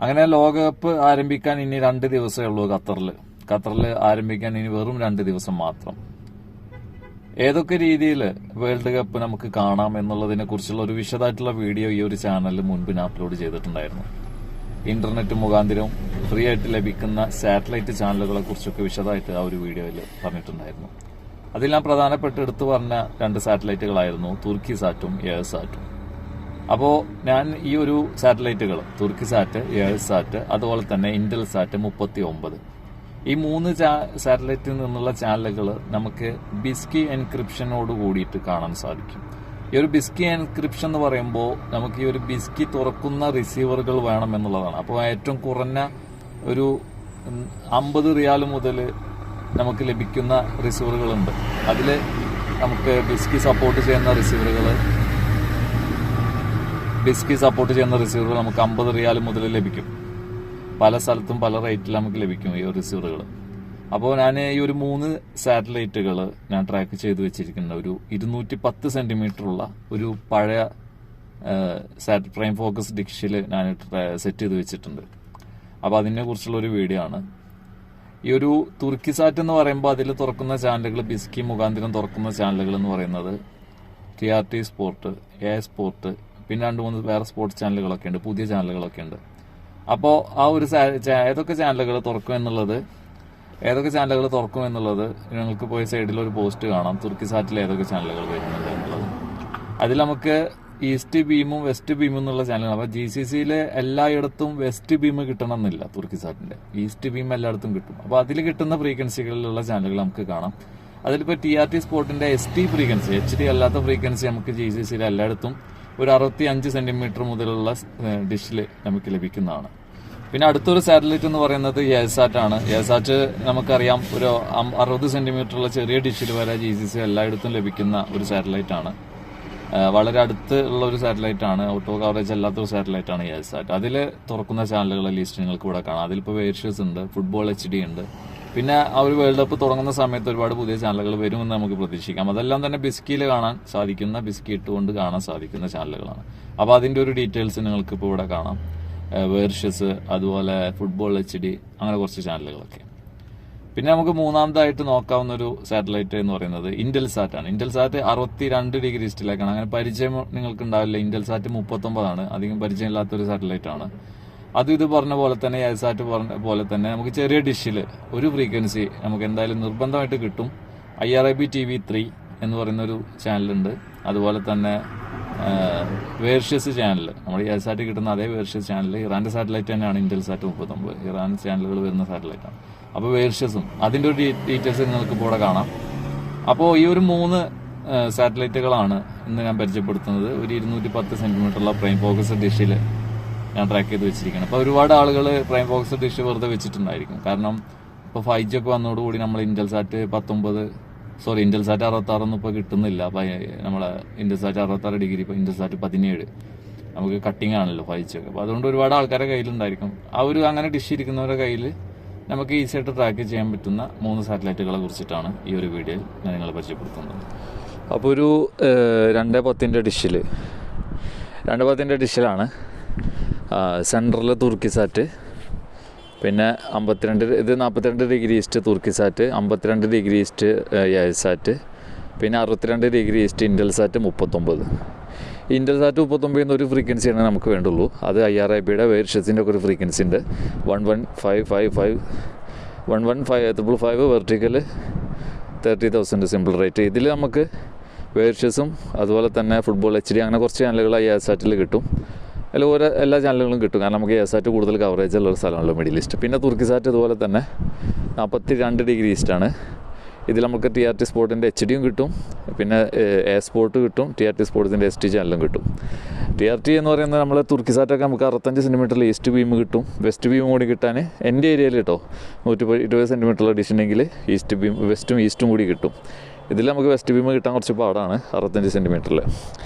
അങ്ങനെ ലോകകപ്പ് ആരംഭിക്കാൻ ഇനി 2 ദിവസമേ ഉള്ളൂ ഖത്തറിൽ ആരംഭിക്കാൻ ഇനി വെറും 2 ദിവസം മാത്രം. ഏതൊക്കെ രീതിയിൽ വേൾഡ് കപ്പ് നമുക്ക് കാണാം എന്നുള്ളതിനെ കുറിച്ചുള്ള ഒരു വിശദമായിട്ടുള്ള വീഡിയോ ഈ ഒരു ചാനലിൽ മുൻപ് ഞാൻ അപ്ലോഡ് ചെയ്തിട്ടുണ്ടായിരുന്നു. ഇന്റർനെറ്റ് മുഖാന്തരം ഫ്രീ ആയിട്ട് ലഭിക്കുന്ന സാറ്റലൈറ്റ് ചാനലുകളെ കുറിച്ചൊക്കെ വിശദമായിട്ട് ആ ഒരു വീഡിയോയിൽ പറഞ്ഞിട്ടുണ്ടായിരുന്നു. അതിൽ ഞാൻ പ്രധാനപ്പെട്ട് എടുത്തു പറഞ്ഞ 2 സാറ്റലൈറ്റുകളായിരുന്നു തുർക്കിസാറ്റും യഹ്സാറ്റും. അപ്പോൾ ഞാൻ ഈ ഒരു സാറ്റലൈറ്റുകൾ തുർക്കിസാറ്റ്, യഹ്സാറ്റ്, അതുപോലെ തന്നെ ഇന്റൽസാറ്റ് 39 ഈ 3 സാറ്റലൈറ്റിൽ നിന്നുള്ള ചാനലുകൾ നമുക്ക് ബിസ്കി എൻക്രിപ്ഷനോട് കൂടിയിട്ട് കാണാൻ സാധിക്കും. ഈ ഒരു ബിസ്കി എൻക്രിപ്ഷൻ എന്ന് പറയുമ്പോൾ നമുക്ക് ഈ ഒരു ബിസ്കി തുറക്കുന്ന റിസീവറുകൾ വേണം എന്നുള്ളതാണ്. അപ്പോൾ ഏറ്റവും കുറഞ്ഞ ഒരു 50 റിയാൽ മുതൽ നമുക്ക് ലഭിക്കുന്ന റിസീവറുകളുണ്ട്. അതിൽ നമുക്ക് ബിസ്കി സപ്പോർട്ട് ചെയ്യുന്ന റിസീവറുകൾ നമുക്ക് 50 റിയാൽ മുതൽ ലഭിക്കും. പല സ്ഥലത്തും പല റേറ്റിൽ നമുക്ക് ലഭിക്കും ഈ റിസീവറുകൾ. അപ്പോൾ ഞാൻ ഈ ഒരു 3 സാറ്റലൈറ്റുകൾ ഞാൻ ട്രാക്ക് ചെയ്ത് വെച്ചിരിക്കുന്ന ഒരു 210 സെന്റിമീറ്റർ ഉള്ള ഒരു പഴയ പ്രൈം ഫോക്കസ് ഡിഷിൽ ഞാൻ സെറ്റ് ചെയ്ത് വെച്ചിട്ടുണ്ട്. അപ്പോൾ അതിനെ കുറിച്ചുള്ള ഒരു വീഡിയോ ആണ്. ഈ ഒരു തുർക്കിസാറ്റ് എന്ന് പറയുമ്പോൾ അതിൽ തുറക്കുന്ന ചാനലുകൾ, ബിസ്കി മുഖാന്തരം തുറക്കുന്ന ചാനലുകൾ എന്ന് പറയുന്നത് TRT സ്പോർട്ട്, എ സ്പോർട്ട്, പിന്നെ 2-3 വേറെ സ്പോർട്സ് ചാനലുകളൊക്കെ ഉണ്ട്, പുതിയ ചാനലുകളൊക്കെ ഉണ്ട്. അപ്പോൾ ആ ഒരു ഏതൊക്കെ ചാനലുകൾ തുറക്കും എന്നുള്ളത് നിങ്ങൾക്ക് പോയി സൈഡിൽ ഒരു പോസ്റ്റ് കാണാം. തുർക്കിസാറ്റിൽ ഏതൊക്കെ ചാനലുകൾ വരുന്നുണ്ട് എന്നുള്ളത്. അതിൽ നമുക്ക് ഈസ്റ്റ് ബീമും വെസ്റ്റ് ബീമും എന്നുള്ള ചാനലുകൾ. അപ്പോൾ GCCയിൽ എല്ലായിടത്തും വെസ്റ്റ് ബീം കിട്ടണമെന്നില്ല. തുർക്കിസാറ്റിന്റെ ഈസ്റ്റ് ബീം എല്ലായിടത്തും കിട്ടും. അപ്പോൾ അതിൽ കിട്ടുന്ന ഫ്രീക്വൻസികളിലുള്ള ചാനലുകൾ നമുക്ക് കാണാം. അതിലിപ്പോൾ TRT സ്പോർട്ടിന്റെ ST ഫ്രീക്വൻസി, HD അല്ലാത്ത ഫ്രീക്വൻസി നമുക്ക് GCCയിൽ എല്ലായിടത്തും ഒരു 65 സെന്റിമീറ്റർ മുതലുള്ള ഡിഷിൽ നമുക്ക് ലഭിക്കുന്നതാണ്. പിന്നെ അടുത്തൊരു സാറ്റലൈറ്റ് എന്ന് പറയുന്നത് യഹ്സാറ്റ് ആണ്. യഹ്സാറ്റ് നമുക്കറിയാം ഒരു 60 സെന്റിമീറ്ററുള്ള ചെറിയ ഡിഷിൽ വരെ GCC എല്ലായിടത്തും ലഭിക്കുന്ന ഒരു സാറ്റലൈറ്റ് ആണ്. വളരെ അടുത്ത് ഉള്ള ഒരു സാറ്റലൈറ്റ് ആണ്. ഓട്ടോ കവറേജ് അല്ലാത്തൊരു സാറ്റലൈറ്റ് ആണ് യഹ്സാറ്റ്. അതിൽ തുറക്കുന്ന ചാനലുകളെ ലിസ്റ്റ് നിങ്ങൾക്ക് ഇവിടെ കാണാം. അതിലിപ്പോൾ വേർഷ്യസ് ഉണ്ട്, ഫുട്ബോൾ HD ഉണ്ട്. പിന്നെ ആ ഒരു വേൾഡ് കപ്പ് തുടങ്ങുന്ന സമയത്ത് ഒരുപാട് പുതിയ ചാനലുകൾ വരുമെന്ന് നമുക്ക് പ്രതീക്ഷിക്കാം. അതെല്ലാം തന്നെ ബിസ്കിയിൽ കാണാൻ സാധിക്കുന്ന, ബിസ്കി ഇട്ടുകൊണ്ട് കാണാൻ സാധിക്കുന്ന ചാനലുകളാണ്. അപ്പോൾ അതിൻ്റെ ഒരു ഡീറ്റെയിൽസ് നിങ്ങൾക്ക് ഇപ്പോൾ ഇവിടെ കാണാം. വേർഷ്യസ്, അതുപോലെ ഫുട്ബോൾ HD, അങ്ങനെ കുറച്ച് ചാനലുകളൊക്കെ. പിന്നെ നമുക്ക് മൂന്നാമതായിട്ട് നോക്കാവുന്ന ഒരു സാറ്റലൈറ്റ് എന്ന് പറയുന്നത് ഇന്റൽസാറ്റ് ആണ്. ഇന്റൽസാറ്റ് 62 ഡിഗ്രി ഈസ്റ്റിലേക്കാണ്. അങ്ങനെ പരിചയം നിങ്ങൾക്ക് ഉണ്ടാവില്ല. ഇന്റൽസാറ്റ് 39 ആണ്. അധികം പരിചയമില്ലാത്തൊരു സാറ്റലൈറ്റ് ആണ്. ഇത് പറഞ്ഞ പോലെ തന്നെ യഹ്സാറ്റ് പറഞ്ഞ പോലെ തന്നെ നമുക്ക് ചെറിയ ഡിഷിൽ ഒരു ഫ്രീക്വൻസി നമുക്ക് എന്തായാലും നിർബന്ധമായിട്ട് കിട്ടും. IRIB TV3 എന്ന് പറയുന്നൊരു ചാനലുണ്ട്. അതുപോലെ തന്നെ വേർഷ്യസ് ചാനൽ, നമ്മൾ യഹ്സാറ്റ് കിട്ടുന്ന അതേ വേർഷ്യസ് ചാനൽ, ഇറാന്റെ സാറ്റലൈറ്റ് തന്നെയാണ് ഇന്റൽസാറ്റ് 39. ഇറാൻ ചാനലുകൾ വരുന്ന സാറ്റലൈറ്റാണ്. അപ്പോൾ വേർഷ്യസും അതിൻ്റെ ഒരു ഡീറ്റെയിൽസ് നിങ്ങൾക്ക് ഇപ്പോൾ ഇവിടെ കാണാം. അപ്പോൾ ഈ ഒരു 3 സാറ്റലൈറ്റുകളാണ് ഇന്ന് ഞാൻ പരിചയപ്പെടുത്തുന്നത്. ഒരു 210 സെന്റിമീറ്ററുള്ള പ്രൈം ഫോക്കസ് ഡിഷിൽ ഞാൻ ട്രാക്ക് ചെയ്ത് വെച്ചിരിക്കുകയാണ്. അപ്പോൾ ഒരുപാട് ആളുകൾ പ്രൈം ഫോക്കസ് ഡിഷ് വെറുതെ വെച്ചിട്ടുണ്ടായിരിക്കും. കാരണം ഇപ്പോൾ 5G ഒക്കെ വന്നതോടുകൂടി നമ്മൾ ഇന്റൽസാറ്റ് 66 ഒന്നും ഇപ്പോൾ കിട്ടുന്നില്ല. നമ്മളെ ഇന്റൽസാറ്റ് 66 ഡിഗ്രി, ഇപ്പോൾ ഇന്റൽസാറ്റ് 17 നമുക്ക് കട്ടിങ് ആണല്ലോ 5G ഒക്കെ. അപ്പോൾ അതുകൊണ്ട് ഒരുപാട് ആൾക്കാരുടെ കയ്യിലുണ്ടായിരിക്കും. അങ്ങനെ ഡിഷ് ഇരിക്കുന്നവരുടെ കയ്യിൽ നമുക്ക് ഈസി ആയിട്ട് ട്രാക്ക് ചെയ്യാൻ പറ്റുന്ന 3 സാറ്റലൈറ്റുകളെ കുറിച്ചിട്ടാണ് ഈ ഒരു വീഡിയോയിൽ ഞാൻ നിങ്ങളെ പരിചയപ്പെടുത്തുന്നത്. അപ്പോൾ ഒരു 210 ഡിഷിലാണ് സെൻട്രൽ തുർക്കിസാറ്റ്, പിന്നെ 42 ഡിഗ്രി ഈസ്റ്റ് തുർക്കിസാറ്റ്, 52 ഡിഗ്രി ഈസ്റ്റ് യഹ്സാറ്റ്, പിന്നെ 62 ഡിഗ്രി ഈസ്റ്റ് ഇന്റൽസാറ്റ് 39. ഇന്റൽസാറ്റ് 39 എന്നൊരു ഫ്രീക്വൻസിയാണ് നമുക്ക് വേണ്ടുള്ളൂ. അത് IRIBയുടെ വേർഷ്യസിൻ്റെ ഒക്കെ ഒരു ഫ്രീക്വൻസി ഉണ്ട്. 11555 വെർട്ടിക്കൽ 30,000 സിമ്പിൾ റേറ്റ്. ഇതിൽ നമുക്ക് വേർഷ്യസും അതുപോലെ തന്നെ ഫുട്ബോൾ HD അങ്ങനെ കുറച്ച് ചാനലുകൾ യഹ്സാറ്റിൽ കിട്ടും. അതിൽ എല്ലാ ചാനലുകളും കിട്ടും. കാരണം നമുക്ക് യഹ്സാറ്റ് കൂടുതൽ കവറേജ് ഉള്ള ഒരു സ്ഥലമാണല്ലോ മിഡിൽ ഈസ്റ്റ്. പിന്നെ തുർക്കിസാറ്റ് അതുപോലെ തന്നെ 42 ഡിഗ്രി ഈസ്റ്റാണ്. ഇതിൽ നമുക്ക് TRT സ്പോർട്ടിൻ്റെ HDയും കിട്ടും, പിന്നെ എ സ്പോർട്ട് കിട്ടും, TRT സ്പോർട്സിൻ്റെ ST ചാനലും കിട്ടും. TRT എന്ന് പറയുന്നത് നമ്മൾ തുർക്കിസാറ്റൊക്കെ നമുക്ക് 65 സെൻറ്റിമീറ്ററിൽ ഈസ്റ്റ് ബീം കിട്ടും. വെസ്റ്റ് ബീം കൂടി കിട്ടാൻ എൻ്റെ ഏരിയയിൽ 120 സെൻറ്റിമീറ്ററുള്ള ഡിഷുണ്ടെങ്കിൽ വെസ്റ്റും ഈസ്റ്റും കൂടി കിട്ടും. ഇതിൽ നമുക്ക് വെസ്റ്റ് ബീം കിട്ടാൻ കുറച്ച് പാടാണ് 65 സെൻറ്റിമീറ്ററിൽ.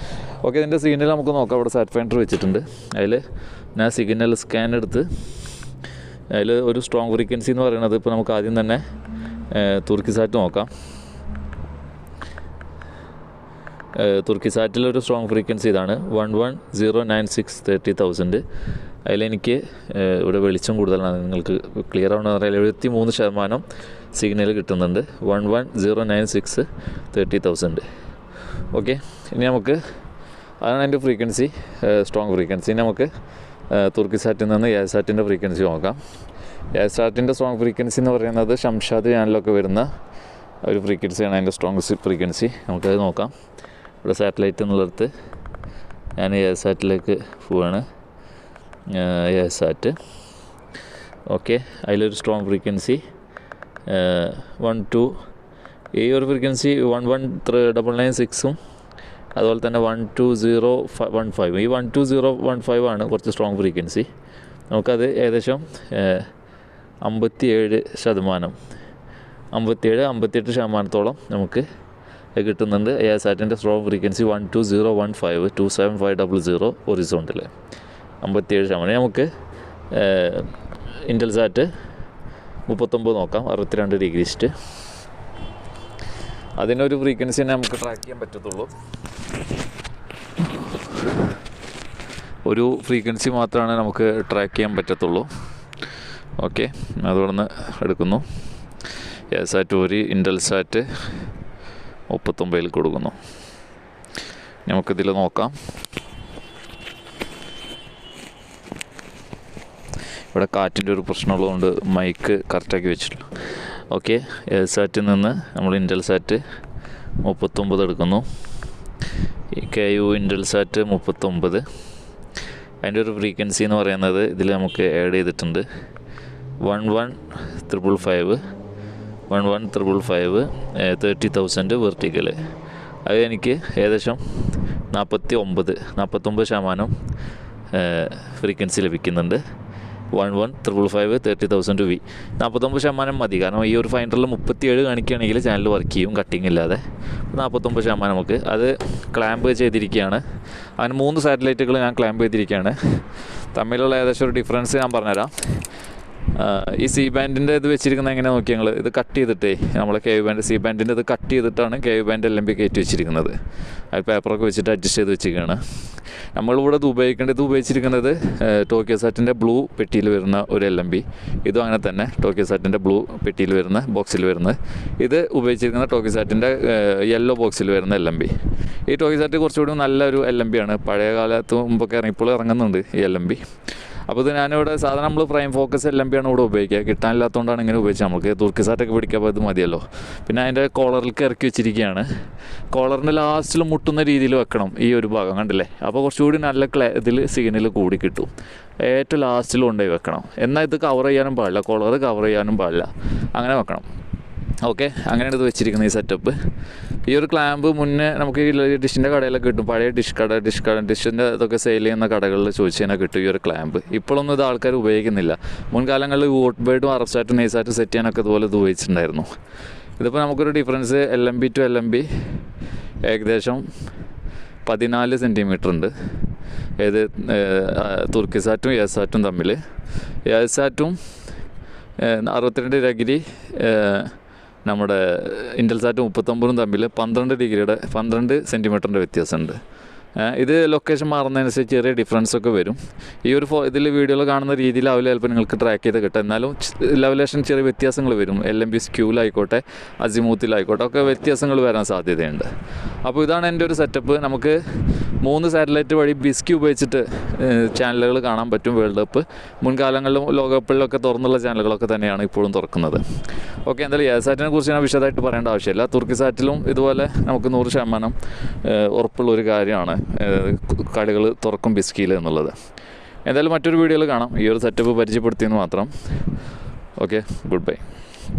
ഓക്കെ, ഇതിൻ്റെ സിഗ്നൽ നമുക്ക് നോക്കാം. അവിടെ സാറ്റ് ഫൈൻഡർ വെച്ചിട്ടുണ്ട്. അതിൽ ഞാൻ സിഗ്നൽ സ്കാൻ എടുത്ത് അതിൽ ഒരു സ്ട്രോങ് ഫ്രീക്വൻസി എന്ന് പറയുന്നത് ഇപ്പോൾ നമുക്ക് ആദ്യം തന്നെ തുർക്കിസാറ്റ് നോക്കാം. തുർക്കിസാറ്റിലൊരു സ്ട്രോങ് ഫ്രീക്വൻസി ഇതാണ് 11096 30,000. അതിലെനിക്ക് ഇവിടെ വെളിച്ചം കൂടുതലാണ്, നിങ്ങൾക്ക് ക്ലിയർ ആവണമെന്ന് പറയാൻ 73% സിഗ്നൽ കിട്ടുന്നുണ്ട്. 11096 30,000. ഓക്കെ, ഇനി നമുക്ക് അതാണ് എൻ്റെ ഫ്രീക്വൻസി, സ്ട്രോങ് ഫ്രീക്വൻസി. ഇനി നമുക്ക് തുർക്കിസാറ്റിൽ നിന്ന് യാസാറ്റിൻ്റെ ഫ്രീക്വൻസി നോക്കാം. യാസാറ്റിൻ്റെ സ്ട്രോങ് ഫ്രീക്വൻസി എന്ന് പറയുന്നത് ഷംഷാദ് ചാനലൊക്കെ വരുന്ന ഒരു ഫ്രീക്വൻസിയാണ് അതിൻ്റെ സ്ട്രോങ് ഫ്രീക്വൻസി. നമുക്കത് നോക്കാം. ഇവിടെ സാറ്റലൈറ്റ് എന്നുള്ളിടത്ത് ഞാൻ യാസാറ്റിലേക്ക് പോവാണ്. യാസാറ്റ്, ഓക്കെ, അതിലൊരു സ്ട്രോങ് ഫ്രീക്വൻസി 12, ഈ ഒരു ഫ്രീക്വൻസി 11996 അതുപോലെ തന്നെ 12015. ഈ 12015 ആണ് കുറച്ച് സ്ട്രോങ് ഫ്രീക്വൻസി. നമുക്കത് ഏകദേശം 57-58% നമുക്ക് കിട്ടുന്നുണ്ട്. യാസാറ്റിൻ്റെ സ്ട്രോങ് ഫ്രീക്വൻസി 12015 27500 ഹൊറിസോണ്ടൽ 57%. നമുക്ക് ഇൻറ്റൽസാറ്റ് 39 നോക്കാം, 62 ഡിഗ്രി ഈസ്റ്റ്. അതിനൊരു ഫ്രീക്വൻസി തന്നെ നമുക്ക് ട്രാക്ക് ചെയ്യാൻ പറ്റത്തുള്ളൂ. ഒരു ഫ്രീക്വൻസി മാത്രമാണ് നമുക്ക് ട്രാക്ക് ചെയ്യാൻ പറ്റത്തുള്ളൂ. ഓക്കെ, അതുകൊണ്ടൊന്ന് എടുക്കുന്നു. യാസാറ്റ് ഒരു ഇൻറ്റൽസാറ്റ് 39 കൊടുക്കുന്നു. നമുക്കിതിൽ നോക്കാം. ഇവിടെ കാറ്റിൻ്റെ ഒരു പ്രശ്നമുള്ളതുകൊണ്ട് മൈക്ക് കറക്റ്റാക്കി വെച്ചിട്ടില്ല. ഓക്കെ, യാസാറ്റിൽ നിന്ന് നമ്മൾ ഇൻറ്റൽസാറ്റ് 39 എടുക്കുന്നു. ഈ KU ഇൻറ്റൽസാറ്റ് 39, അതിൻ്റെ ഒരു ഫ്രീക്വൻസി എന്ന് പറയുന്നത് ഇതിൽ നമുക്ക് ആഡ് ചെയ്തിട്ടുണ്ട് 11555 30,000 വെർട്ടിക്കൽ. അത് എനിക്ക് ഏകദേശം 49% ഫ്രീക്വൻസി ലഭിക്കുന്നുണ്ട്. 11555 30,000 V 49% മതി. കാരണം ഈ ഒരു ഫൈൻഡറിൽ 37 കാണിക്കുകയാണെങ്കിൽ ചാനൽ വർക്ക് ചെയ്യും കട്ടിങ് ഇല്ലാതെ. 49% നമുക്ക് അത് ക്ലാമ്പ് ചെയ്തിരിക്കുകയാണ്. അങ്ങനെ 3 സാറ്റലൈറ്റുകൾ ഞാൻ ക്ലാമ്പ് ചെയ്തിരിക്കുകയാണ്. തമ്മിലുള്ള ഏകദേശം ഒരു ഡിഫറൻസ് ഞാൻ പറഞ്ഞുതരാം. ഈ സി ബാൻഡിൻ്റെ ഇത് വെച്ചിരിക്കുന്നത് എങ്ങനെ നോക്കി ഞങ്ങൾ ഇത് കട്ട് ചെയ്തിട്ടേ നമ്മളെ KU ബാൻഡ് സി ബാൻഡിൻ്റെ ഇത് കട്ട് ചെയ്തിട്ടാണ് KU ബാൻഡ് LMB കയറ്റി വെച്ചിരിക്കുന്നത്. അത് പേപ്പറൊക്കെ വെച്ചിട്ട് അഡ്ജസ്റ്റ് ചെയ്ത് വെച്ചിരിക്കുകയാണ്. നമ്മളിവിടെ ഇത് ഉപയോഗിച്ചിരിക്കുന്നത് ടോക്കിയോസാറ്റിൻ്റെ ബ്ലൂ പെട്ടിയിൽ വരുന്ന ഒരു LMB. ഇതും അങ്ങനെ തന്നെ ടോക്കിയോസാറ്റിൻ്റെ ബ്ലൂ പെട്ടിയിൽ വരുന്ന ബോക്സിൽ വരുന്നത്. ഇത് ഉപയോഗിച്ചിരിക്കുന്ന ടോക്കിയോസാറ്റിൻ്റെ യെല്ലോ ബോക്സിൽ വരുന്ന LMB. ഈ ടോക്കിയോസാറ്റ് കുറച്ചുകൂടി നല്ലൊരു LMB ആണ്. പഴയ കാലത്ത് മുമ്പൊക്കെ ഇപ്പോൾ ഇറങ്ങുന്നുണ്ട് ഈ LMB. അപ്പോൾ ഇത് ഞാനിവിടെ സാധാരണ നമ്മൾ പ്രൈം ഫോക്കസ് LMB ആണ് ഇവിടെ ഉപയോഗിക്കുക. കിട്ടാനില്ലാത്തതുകൊണ്ടാണ് ഇങ്ങനെ ഉപയോഗിച്ചത്. നമുക്ക് തുർക്കിസാറ്റൊക്കെ പിടിക്കാൻ ഇത് മതിയല്ലോ. പിന്നെ അതിൻ്റെ കോളറിലേക്ക് ഇറക്കി വെച്ചിരിക്കുകയാണ്. കോളറിൻ്റെ ലാസ്റ്റിൽ മുട്ടുന്ന രീതിയിൽ വെക്കണം ഈ ഒരു ഭാഗം, കണ്ടില്ലേ? അപ്പോൾ കുറച്ചുകൂടി നല്ല ഇതിൽ സിഗ്നൽ കൂടി കിട്ടും. ഏറ്റവും ലാസ്റ്റിൽ കൊണ്ടുപോയി വെക്കണം. എന്നാൽ ഇത് കവർ ചെയ്യാനും പാടില്ല, കോളർ കവർ ചെയ്യാനും പാടില്ല, അങ്ങനെ വെക്കണം. ഓക്കെ, അങ്ങനെയാണ് ഇത് വെച്ചിരിക്കുന്നത് ഈ സെറ്റപ്പ്. ഈ ഒരു ക്ലാമ്പ് മുന്നേ നമുക്ക് ഈ ഡിഷിൻ്റെ കടയിലൊക്കെ കിട്ടും. പഴയ ഡിഷിൻ്റെ ഇതൊക്കെ സെയിൽ ചെയ്യുന്ന കടകളിൽ ചോദിച്ചു കഴിഞ്ഞാൽ കിട്ടും ഈ ഒരു ക്ലാമ്പ്. ഇപ്പോഴൊന്നും ഇത് ആൾക്കാർ ഉപയോഗിക്കുന്നില്ല. മുൻകാലങ്ങളിൽ വോട്ട് ബേർഡും അറസ്റ്റാറ്റും നെയ്സാറ്റും സെറ്റ് ചെയ്യാനൊക്കെ ഇതുപോലെ ഇത് ഉപയോഗിച്ചിട്ടുണ്ടായിരുന്നു. ഇതിപ്പോൾ നമുക്കൊരു ഡിഫറൻസ് LMB to LMB ഏകദേശം 14 സെൻറ്റിമീറ്റർ ഉണ്ട്. ഏത് തുർക്കിസാറ്റും യാസാറ്റും തമ്മിൽ. യാസാറ്റും 62 ഡിഗ്രി, നമ്മുടെ ഇൻറ്റൽസാറ്റ് 39 തമ്മിൽ 12 സെൻറ്റിമീറ്ററിൻ്റെ വ്യത്യാസമുണ്ട്. ഇത് ലൊക്കേഷൻ മാറുന്നതനുസരിച്ച് ചെറിയ ഡിഫറൻസൊക്കെ വരും. ഈ ഒരു ഇതിൽ വീഡിയോയിൽ കാണുന്ന രീതിയിലാവില്ല ചിലപ്പോൾ നിങ്ങൾക്ക് ട്രാക്ക് ചെയ്ത് കിട്ടും. എന്നാലും ലെവലേഷൻ ചെറിയ വ്യത്യാസങ്ങൾ വരും. LMB സ്ക്യൂലായിക്കോട്ടെ അസിമൂത്തിലായിക്കോട്ടെ ഒക്കെ വ്യത്യാസങ്ങൾ വരാൻ സാധ്യതയുണ്ട്. അപ്പോൾ ഇതാണ് എൻ്റെ ഒരു സെറ്റപ്പ്. നമുക്ക് 3 സാറ്റലൈറ്റ് വഴി ബിസ്കി ഉപയോഗിച്ചിട്ട് ചാനലുകൾ കാണാൻ പറ്റും. വേൾഡ് കപ്പ് മുൻകാലങ്ങളിലും ലോകകപ്പിലൊക്കെ തുറന്നുള്ള ചാനലുകളൊക്കെ തന്നെയാണ് ഇപ്പോഴും തുറക്കുന്നത്. ഓക്കെ, എന്തായാലും യാസാറ്റിനെ കുറിച്ച് ഞാൻ വിശദമായിട്ട് പറയേണ്ട ആവശ്യമില്ല. തുർക്കിസാറ്റിലും ഇതുപോലെ നമുക്ക് 100% ഉറപ്പുള്ളൊരു കാര്യമാണ് കടകൾ തുറക്കും ബിസ്കിയിൽ എന്നുള്ളത്. എന്തായാലും മറ്റൊരു വീഡിയോയിൽ കാണാം. ഈ ഒരു സെറ്റപ്പ് പരിചയപ്പെടുത്തിയെന്ന് മാത്രം. Okay, good bye.